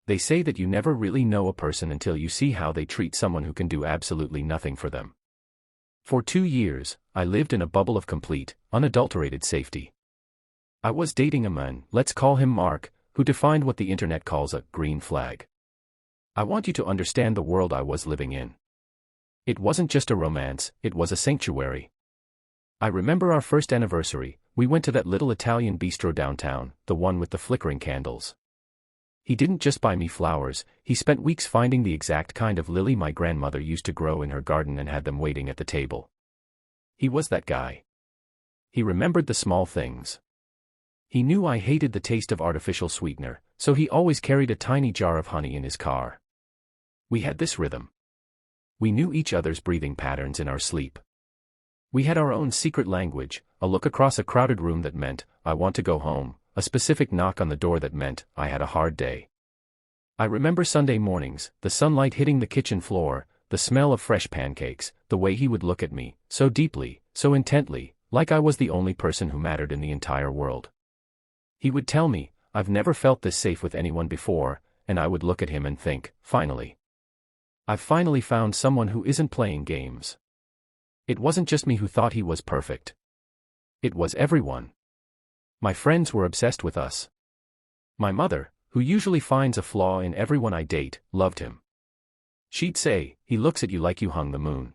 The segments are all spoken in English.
They say that you never really know a person until you see how they treat someone who can do absolutely nothing for them. For 2 years, I lived in a bubble of complete, unadulterated safety. I was dating a man, let's call him Mark, who defined what the internet calls a green flag. I want you to understand the world I was living in. It wasn't just a romance, it was a sanctuary. I remember our first anniversary. We went to that little Italian bistro downtown, the one with the flickering candles. He didn't just buy me flowers, he spent weeks finding the exact kind of lily my grandmother used to grow in her garden and had them waiting at the table. He was that guy. He remembered the small things. He knew I hated the taste of artificial sweetener, so he always carried a tiny jar of honey in his car. We had this rhythm. We knew each other's breathing patterns in our sleep. We had our own secret language, a look across a crowded room that meant, I want to go home, a specific knock on the door that meant, I had a hard day. I remember Sunday mornings, the sunlight hitting the kitchen floor, the smell of fresh pancakes, the way he would look at me, so deeply, so intently, like I was the only person who mattered in the entire world. He would tell me, I've never felt this safe with anyone before, and I would look at him and think, finally. I've finally found someone who isn't playing games. It wasn't just me who thought he was perfect. It was everyone. My friends were obsessed with us. My mother, who usually finds a flaw in everyone I date, loved him. She'd say, he looks at you like you hung the moon.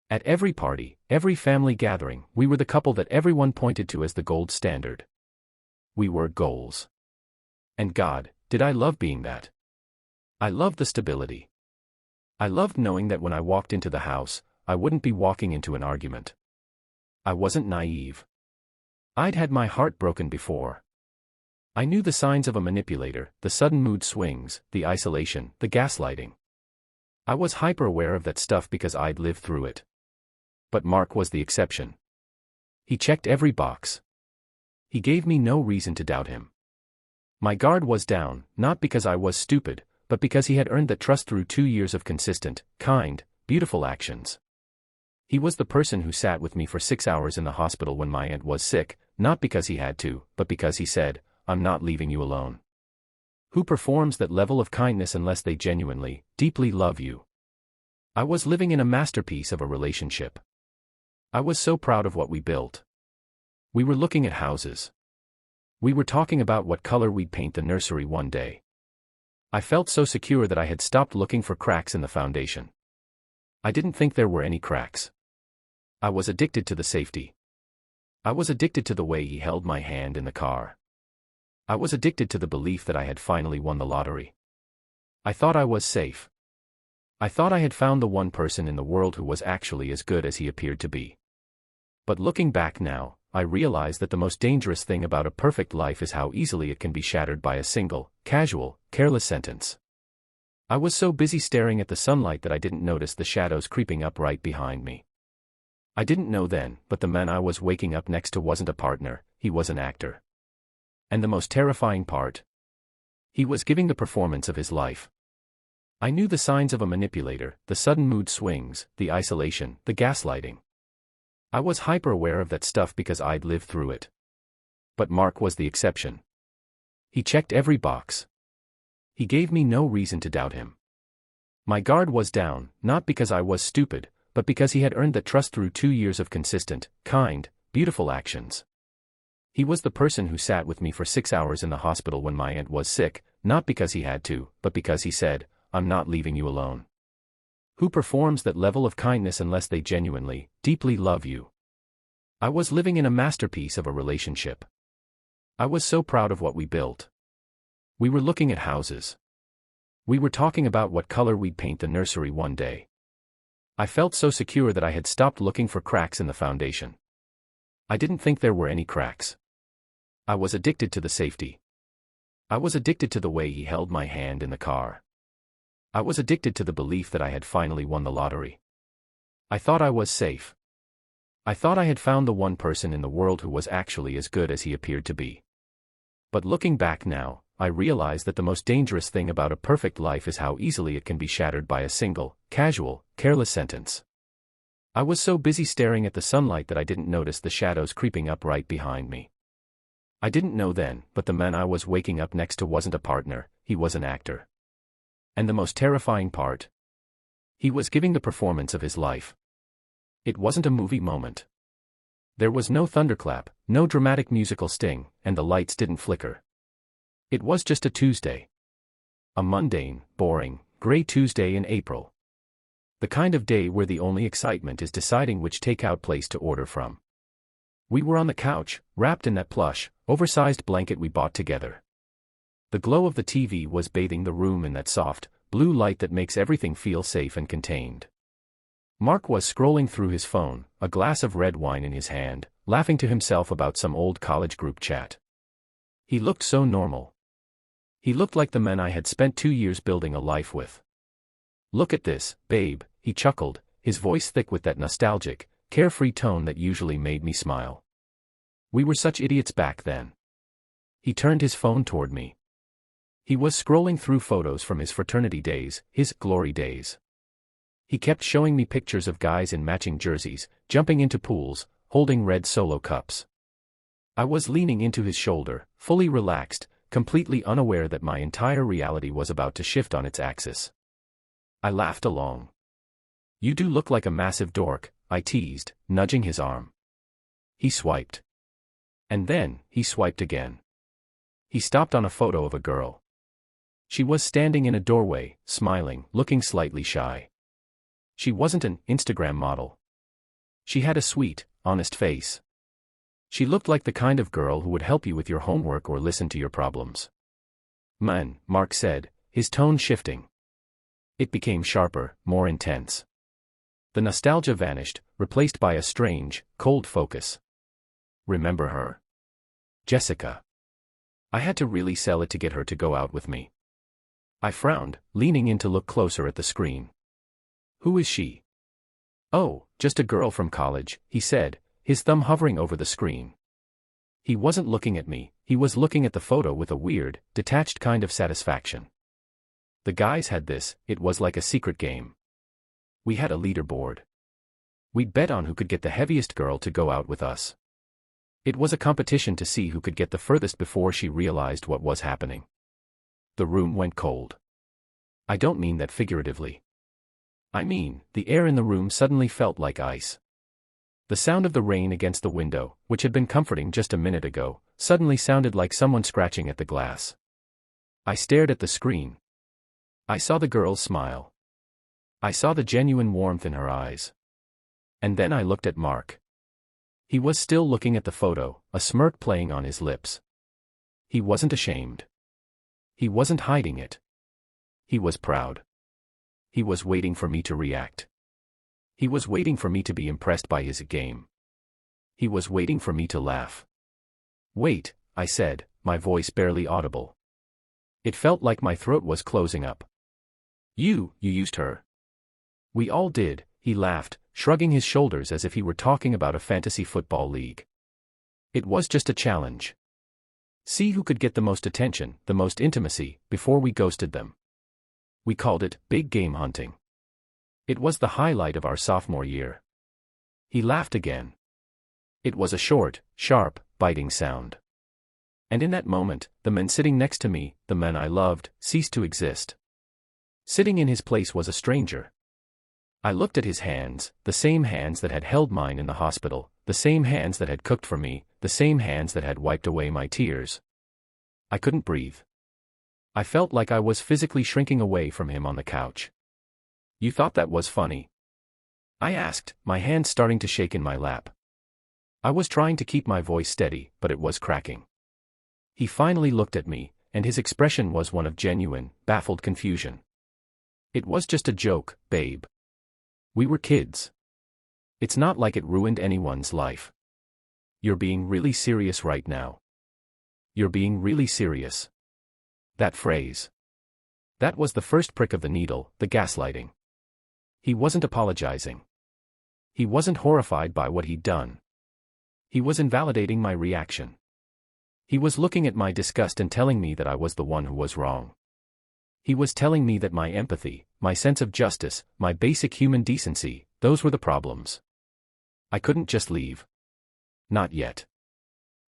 At every party, every family gathering, we were the couple that everyone pointed to as the gold standard. We were goals. And God, did I love being that. I loved the stability. I loved knowing that when I walked into the house, I wouldn't be walking into an argument. I wasn't naive. I'd had my heart broken before. I knew the signs of a manipulator, the sudden mood swings, the isolation, the gaslighting. I was hyper-aware of that stuff because I'd lived through it. But Mark was the exception. He checked every box. He gave me no reason to doubt him. My guard was down, not because I was stupid, but because he had earned that trust through 2 years of consistent, kind, beautiful actions. He was the person who sat with me for 6 hours in the hospital when my aunt was sick, not because he had to, but because he said, I'm not leaving you alone. Who performs that level of kindness unless they genuinely, deeply love you? I was living in a masterpiece of a relationship. I was so proud of what we built. We were looking at houses. We were talking about what color we'd paint the nursery one day. I felt so secure that I had stopped looking for cracks in the foundation. I didn't think there were any cracks. I was addicted to the safety. I was addicted to the way he held my hand in the car. I was addicted to the belief that I had finally won the lottery. I thought I was safe. I thought I had found the one person in the world who was actually as good as he appeared to be. But looking back now, I realize that the most dangerous thing about a perfect life is how easily it can be shattered by a single, casual, careless sentence. I was so busy staring at the sunlight that I didn't notice the shadows creeping up right behind me. I didn't know then, but the man I was waking up next to wasn't a partner, he was an actor. And the most terrifying part? He was giving the performance of his life. I knew the signs of a manipulator, the sudden mood swings, the isolation, the gaslighting. I was hyper-aware of that stuff because I'd lived through it. But Mark was the exception. He checked every box. He gave me no reason to doubt him. My guard was down, not because I was stupid, but because he had earned that trust through 2 years of consistent, kind, beautiful actions. He was the person who sat with me for 6 hours in the hospital when my aunt was sick, not because he had to, but because he said, I'm not leaving you alone. Who performs that level of kindness unless they genuinely, deeply love you? I was living in a masterpiece of a relationship. I was so proud of what we built. We were looking at houses. We were talking about what color we'd paint the nursery one day. I felt so secure that I had stopped looking for cracks in the foundation. I didn't think there were any cracks. I was addicted to the safety. I was addicted to the way he held my hand in the car. I was addicted to the belief that I had finally won the lottery. I thought I was safe. I thought I had found the one person in the world who was actually as good as he appeared to be. But looking back now, I realize that the most dangerous thing about a perfect life is how easily it can be shattered by a single, casual, careless sentence. I was so busy staring at the sunlight that I didn't notice the shadows creeping up right behind me. I didn't know then, but the man I was waking up next to wasn't a partner, he was an actor. And the most terrifying part? He was giving the performance of his life. It wasn't a movie moment. There was no thunderclap, no dramatic musical sting, and the lights didn't flicker. It was just a Tuesday. A mundane, boring, gray Tuesday in April. The kind of day where the only excitement is deciding which takeout place to order from. We were on the couch, wrapped in that plush, oversized blanket we bought together. The glow of the TV was bathing the room in that soft, blue light that makes everything feel safe and contained. Mark was scrolling through his phone, a glass of red wine in his hand, laughing to himself about some old college group chat. He looked so normal. He looked like the men I had spent 2 years building a life with. "Look at this, babe," he chuckled, his voice thick with that nostalgic, carefree tone that usually made me smile. We were such idiots back then. He turned his phone toward me. He was scrolling through photos from his fraternity days, his glory days. He kept showing me pictures of guys in matching jerseys, jumping into pools, holding red Solo cups. I was leaning into his shoulder, fully relaxed, completely unaware that my entire reality was about to shift on its axis. I laughed along. "You do look like a massive dork," I teased, nudging his arm. He swiped. And then, he swiped again. He stopped on a photo of a girl. She was standing in a doorway, smiling, looking slightly shy. She wasn't an Instagram model. She had a sweet, honest face. She looked like the kind of girl who would help you with your homework or listen to your problems. "Man," Mark said, his tone shifting. It became sharper, more intense. The nostalgia vanished, replaced by a strange, cold focus. "Remember her? Jessica." I had to really sell it to get her to go out with me. I frowned, leaning in to look closer at the screen. "Who is she?" "Oh, just a girl from college," he said, his thumb hovering over the screen. He wasn't looking at me, he was looking at the photo with a weird, detached kind of satisfaction. The guys had this, it was like a secret game. We had a leaderboard. We'd bet on who could get the heaviest girl to go out with us. It was a competition to see who could get the furthest before she realized what was happening. The room went cold. I don't mean that figuratively. I mean, the air in the room suddenly felt like ice. The sound of the rain against the window, which had been comforting just a minute ago, suddenly sounded like someone scratching at the glass. I stared at the screen. I saw the girl's smile. I saw the genuine warmth in her eyes. And then I looked at Mark. He was still looking at the photo, a smirk playing on his lips. He wasn't ashamed. He wasn't hiding it. He was proud. He was waiting for me to react. He was waiting for me to be impressed by his game. He was waiting for me to laugh. "Wait," I said, my voice barely audible. It felt like my throat was closing up. You used her." "We all did," he laughed, shrugging his shoulders as if he were talking about a fantasy football league. "It was just a challenge. See who could get the most attention, the most intimacy, before we ghosted them. We called it big game hunting. It was the highlight of our sophomore year." He laughed again. It was a short, sharp, biting sound. And in that moment, the men sitting next to me, the men I loved, ceased to exist. Sitting in his place was a stranger. I looked at his hands, the same hands that had held mine in the hospital, the same hands that had cooked for me, the same hands that had wiped away my tears. I couldn't breathe. I felt like I was physically shrinking away from him on the couch. "You thought that was funny?" I asked, my hands starting to shake in my lap. I was trying to keep my voice steady, but it was cracking. He finally looked at me, and his expression was one of genuine, baffled confusion. "It was just a joke, babe. We were kids. It's not like it ruined anyone's life. You're being really serious right now. You're being really serious." That phrase. That was the first prick of the needle, the gaslighting. He wasn't apologizing. He wasn't horrified by what he'd done. He was invalidating my reaction. He was looking at my disgust and telling me that I was the one who was wrong. He was telling me that my empathy, my sense of justice, my basic human decency, those were the problems. I couldn't just leave. Not yet.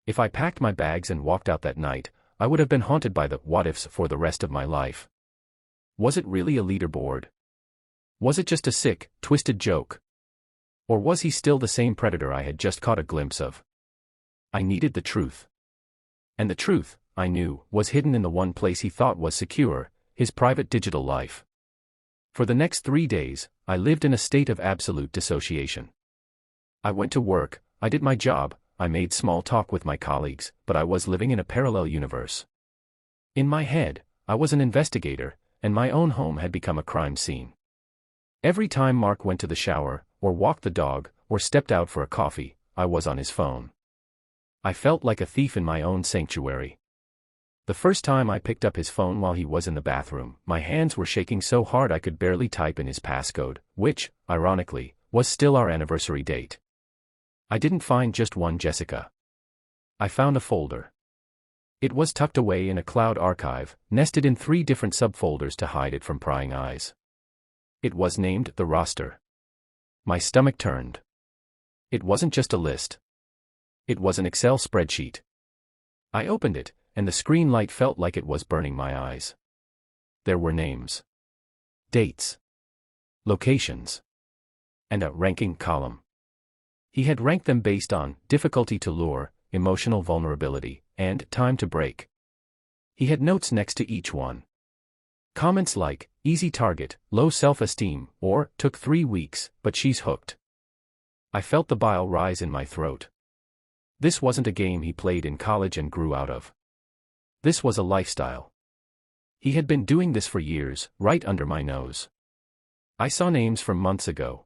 If I packed my bags and walked out that night, I would have been haunted by the what-ifs for the rest of my life. Was it really a leaderboard? Was it just a sick, twisted joke? Or was he still the same predator I had just caught a glimpse of? I needed the truth. And the truth, I knew, was hidden in the one place he thought was secure, his private digital life. For the next 3 days, I lived in a state of absolute dissociation. I went to work, I did my job, I made small talk with my colleagues, but I was living in a parallel universe. In my head, I was an investigator, and my own home had become a crime scene. Every time Mark went to the shower, or walked the dog, or stepped out for a coffee, I was on his phone. I felt like a thief in my own sanctuary. The first time I picked up his phone while he was in the bathroom, my hands were shaking so hard I could barely type in his passcode, which, ironically, was still our anniversary date. I didn't find just one Jessica. I found a folder. It was tucked away in a cloud archive, nested in 3 different subfolders to hide it from prying eyes. It was named The Roster. My stomach turned. It wasn't just a list. It was an Excel spreadsheet. I opened it, and the screen light felt like it was burning my eyes. There were names, dates, locations, and a ranking column. He had ranked them based on difficulty to lure, emotional vulnerability, and time to break. He had notes next to each one. Comments like, easy target, low self-esteem, or, took 3 weeks, but she's hooked. I felt the bile rise in my throat. This wasn't a game he played in college and grew out of. This was a lifestyle. He had been doing this for years, right under my nose. I saw names from months ago.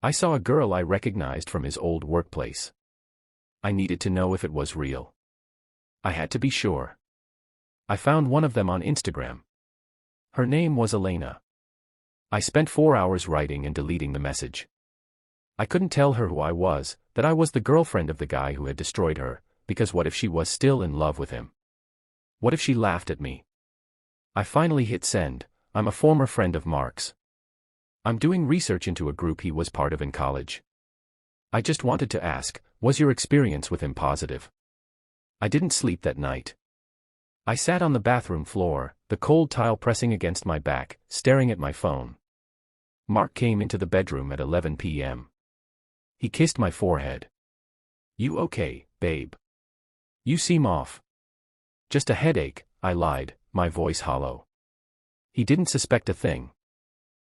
I saw a girl I recognized from his old workplace. I needed to know if it was real. I had to be sure. I found one of them on Instagram. Her name was Elena. I spent 4 hours writing and deleting the message. I couldn't tell her who I was, that I was the girlfriend of the guy who had destroyed her, because what if she was still in love with him? What if she laughed at me? I finally hit send. I'm a former friend of Mark's. I'm doing research into a group he was part of in college. I just wanted to ask, was your experience with him positive? I didn't sleep that night. I sat on the bathroom floor, the cold tile pressing against my back, staring at my phone. Mark came into the bedroom at 11 p.m. He kissed my forehead. You okay, babe? You seem off. Just a headache, I lied, my voice hollow. He didn't suspect a thing.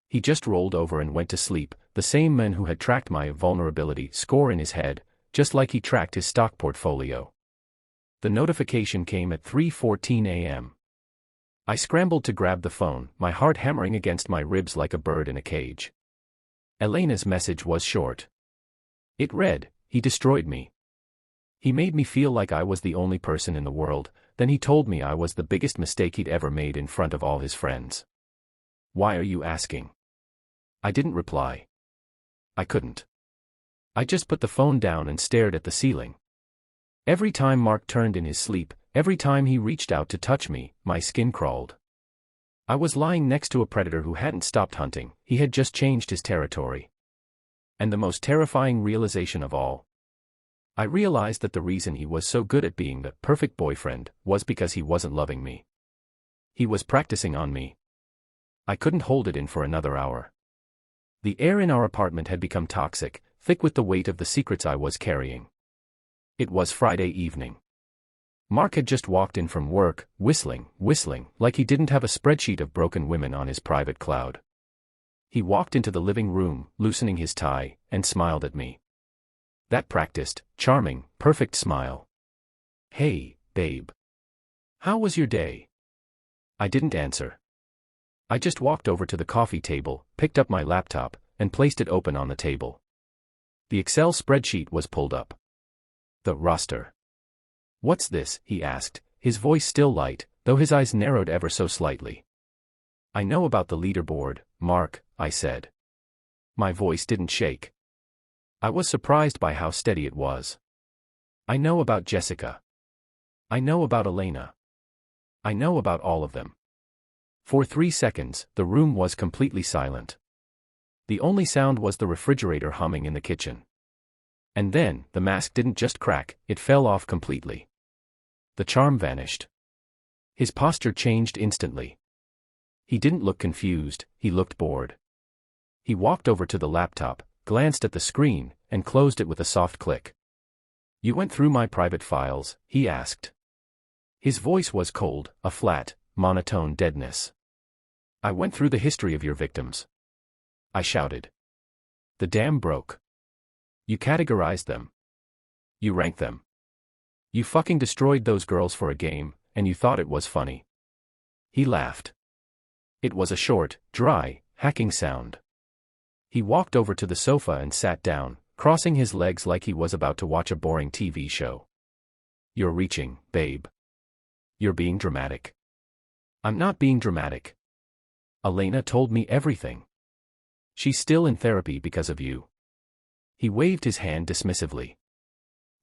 He just rolled over and went to sleep, the same man who had tracked my vulnerability score in his head, just like he tracked his stock portfolio. The notification came at 3:14 a.m. I scrambled to grab the phone, my heart hammering against my ribs like a bird in a cage. Elena's message was short. It read, he destroyed me. He made me feel like I was the only person in the world, then he told me I was the biggest mistake he'd ever made in front of all his friends. Why are you asking? I didn't reply. I couldn't. I just put the phone down and stared at the ceiling. Every time Mark turned in his sleep, every time he reached out to touch me, my skin crawled. I was lying next to a predator who hadn't stopped hunting, he had just changed his territory. And the most terrifying realization of all, I realized that the reason he was so good at being the perfect boyfriend was because he wasn't loving me. He was practicing on me. I couldn't hold it in for another hour. The air in our apartment had become toxic, thick with the weight of the secrets I was carrying. It was Friday evening. Mark had just walked in from work, whistling, like he didn't have a spreadsheet of broken women on his private cloud. He walked into the living room, loosening his tie, and smiled at me. That practiced, charming, perfect smile. Hey, babe. How was your day? I didn't answer. I just walked over to the coffee table, picked up my laptop, and placed it open on the table. The Excel spreadsheet was pulled up. The roster. What's this? He asked, his voice still light, though his eyes narrowed ever so slightly. I know about the leaderboard, Mark, I said. My voice didn't shake. I was surprised by how steady it was. I know about Jessica. I know about Elena. I know about all of them. For 3 seconds, the room was completely silent. The only sound was the refrigerator humming in the kitchen. And then, the mask didn't just crack, it fell off completely. The charm vanished. His posture changed instantly. He didn't look confused, he looked bored. He walked over to the laptop, glanced at the screen, and closed it with a soft click. "You went through my private files?" he asked. His voice was cold, a flat, monotone deadness. "I went through the history of your victims," I shouted. "The dam broke. You categorized them. You ranked them. You fucking destroyed those girls for a game, and you thought it was funny." He laughed. It was a short, dry, hacking sound. He walked over to the sofa and sat down, crossing his legs like he was about to watch a boring TV show. "You're reaching, babe. You're being dramatic." "I'm not being dramatic. Elena told me everything. She's still in therapy because of you." He waved his hand dismissively.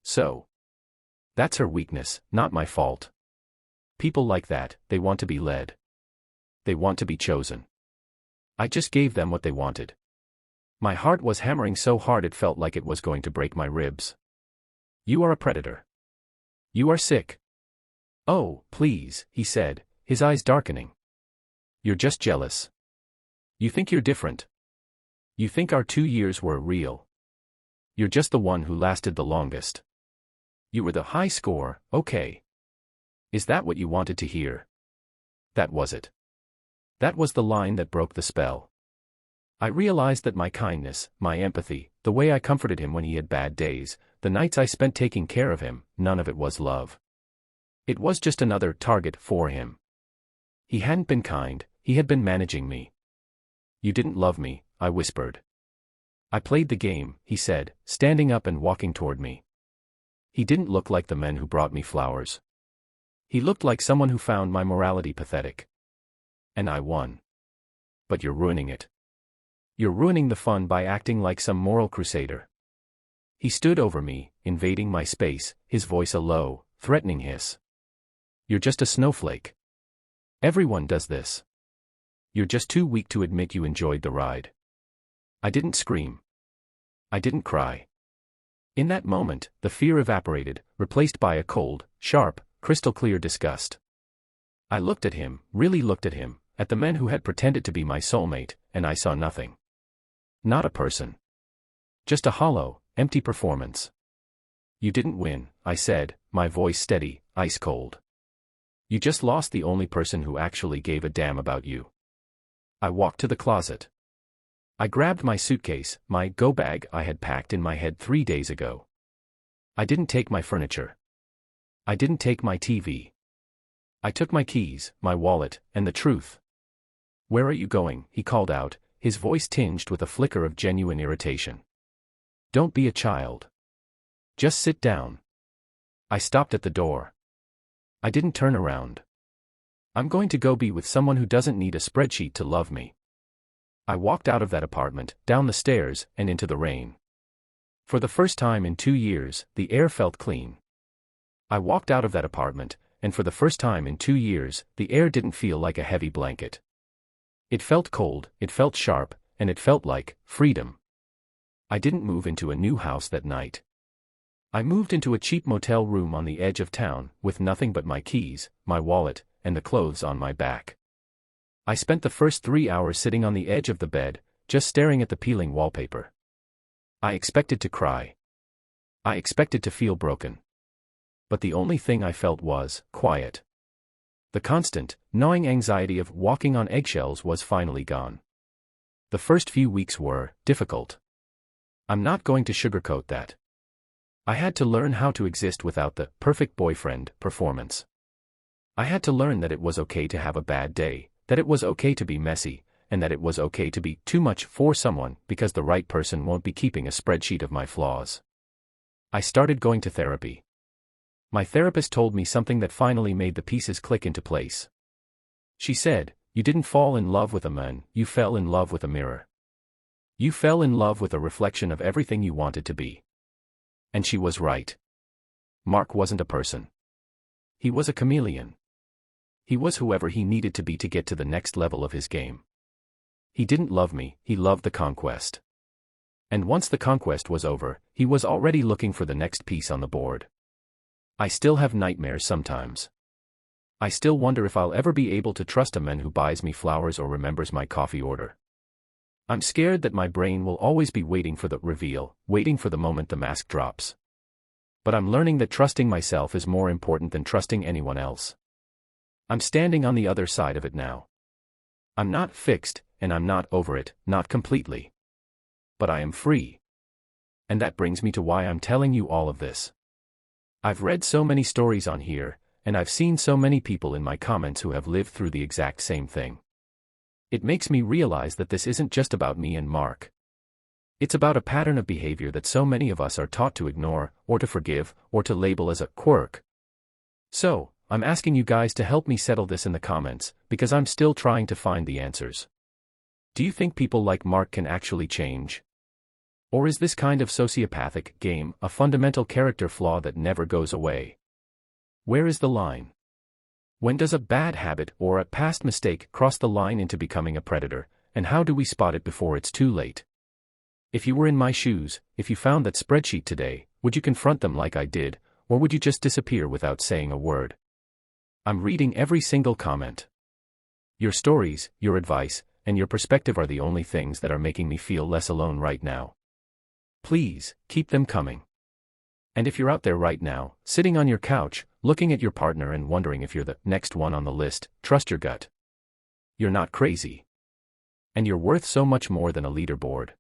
"So? That's her weakness, not my fault. People like that, they want to be led. They want to be chosen. I just gave them what they wanted." My heart was hammering so hard it felt like it was going to break my ribs. "You are a predator. You are sick." "Oh, please," he said, his eyes darkening. "You're just jealous. You think you're different. You think our 2 years were real. You're just the one who lasted the longest. You were the high score, okay. Is that what you wanted to hear?" That was it. That was the line that broke the spell. I realized that my kindness, my empathy, the way I comforted him when he had bad days, the nights I spent taking care of him, none of it was love. It was just another target for him. He hadn't been kind, he had been managing me. "You didn't love me," I whispered. "I played the game," he said, standing up and walking toward me. He didn't look like the men who brought me flowers. He looked like someone who found my morality pathetic. And I won. "But you're ruining it. You're ruining the fun by acting like some moral crusader." He stood over me, invading my space, his voice a low, threatening hiss. "You're just a snowflake. Everyone does this. You're just too weak to admit you enjoyed the ride." I didn't scream. I didn't cry. In that moment, the fear evaporated, replaced by a cold, sharp, crystal-clear disgust. I looked at him, really looked at him, at the men who had pretended to be my soulmate, and I saw nothing. Not a person. Just a hollow, empty performance. "You didn't win," I said, my voice steady, ice cold. "You just lost the only person who actually gave a damn about you." I walked to the closet. I grabbed my suitcase, my go bag I had packed in my head 3 days ago. I didn't take my furniture. I didn't take my TV. I took my keys, my wallet, and the truth. "Where are you going?" he called out, his voice tinged with a flicker of genuine irritation. "Don't be a child. Just sit down." I stopped at the door. I didn't turn around. "I'm going to go be with someone who doesn't need a spreadsheet to love me." I walked out of that apartment, down the stairs, and into the rain. For the first time in 2 years, the air felt clean. I walked out of that apartment, and for the first time in 2 years, the air didn't feel like a heavy blanket. It felt cold, it felt sharp, and it felt like freedom. I didn't move into a new house that night. I moved into a cheap motel room on the edge of town, with nothing but my keys, my wallet, and the clothes on my back. I spent the first 3 hours sitting on the edge of the bed, just staring at the peeling wallpaper. I expected to cry. I expected to feel broken. But the only thing I felt was quiet. The constant, gnawing anxiety of walking on eggshells was finally gone. The first few weeks were difficult. I'm not going to sugarcoat that. I had to learn how to exist without the perfect boyfriend performance. I had to learn that it was okay to have a bad day, that it was okay to be messy, and that it was okay to be too much for someone because the right person won't be keeping a spreadsheet of my flaws. I started going to therapy. My therapist told me something that finally made the pieces click into place. She said, "You didn't fall in love with a man, you fell in love with a mirror. You fell in love with a reflection of everything you wanted to be." And she was right. Mark wasn't a person. He was a chameleon. He was whoever he needed to be to get to the next level of his game. He didn't love me, he loved the conquest. And once the conquest was over, he was already looking for the next piece on the board. I still have nightmares sometimes. I still wonder if I'll ever be able to trust a man who buys me flowers or remembers my coffee order. I'm scared that my brain will always be waiting for the reveal, waiting for the moment the mask drops. But I'm learning that trusting myself is more important than trusting anyone else. I'm standing on the other side of it now. I'm not fixed, and I'm not over it, not completely. But I am free. And that brings me to why I'm telling you all of this. I've read so many stories on here, and I've seen so many people in my comments who have lived through the exact same thing. It makes me realize that this isn't just about me and Mark. It's about a pattern of behavior that so many of us are taught to ignore, or to forgive, or to label as a quirk. So, I'm asking you guys to help me settle this in the comments, because I'm still trying to find the answers. Do you think people like Mark can actually change? Or is this kind of sociopathic game a fundamental character flaw that never goes away? Where is the line? When does a bad habit or a past mistake cross the line into becoming a predator, and how do we spot it before it's too late? If you were in my shoes, if you found that spreadsheet today, would you confront them like I did, or would you just disappear without saying a word? I'm reading every single comment. Your stories, your advice, and your perspective are the only things that are making me feel less alone right now. Please, keep them coming. And if you're out there right now, sitting on your couch, looking at your partner and wondering if you're the next one on the list, trust your gut. You're not crazy. And you're worth so much more than a leaderboard.